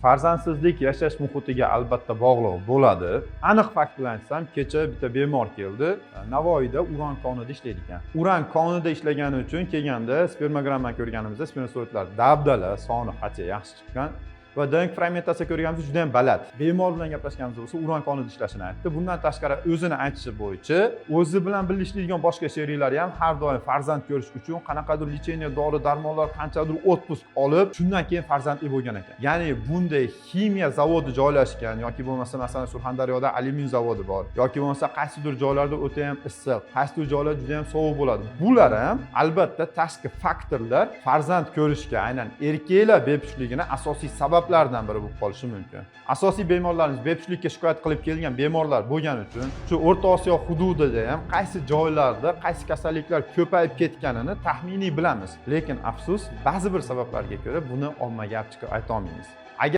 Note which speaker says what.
Speaker 1: Farzandsizlik yashash muhitiga albatta bog'liq bo'ladi. Aniq fakt bilan aytsam, kecha bitta bemor keldi. Navoiyda uran konida ishlaydi ekan. Uran konida ishlagani uchun kelganda spermogramma ko'rganimizda spermatozoidlar dabdala, soni qancha yaxshi chiqqan. Va DNK fragmentatsiya ko'rganimizda juda ham baland. Bemor bilan gaplashganimiz bo'lsa, uran konida ishlashini aytdi. Bundan tashqari o'zini aytishi bo'yicha, o'zi bilan birlashadigan boshqa sheriklari ham har doim farzand ko'rish uchun qanaqadir lecheniya, dori-darmonlar, qanchadir otpust olib, shundan keyin farzandli bo'lgan ekan. Ya'ni bunday ximiya zavodi joylashgan yoki bo'lmasa masalan Surxondaryoda alyumin zavodi bor yoki bo'lmasa qaysidir joylarda o'ta ham issiq, qaysidir joylar juda ham sovuq bo'ladi. Bular ham albatta tashqi faktorlar farzand ko'rishga, aynan erkaklar bepushtligini asosiy sabablardan biri bo'lib qolishi mumkin. Asosiy bemorlarimiz bepushtlikka shikoyat qilib kelgan bemorlar bo'lgani uchun shu O'rta Osiyo hududida ham qaysi joylarda qaysi kasalliklar ko'payib ketganini taxminiy bilamiz. Lekin afsus, ba'zi bir sabablarga ko'ra buni ommaga olib chiqib ayta olmaymiz.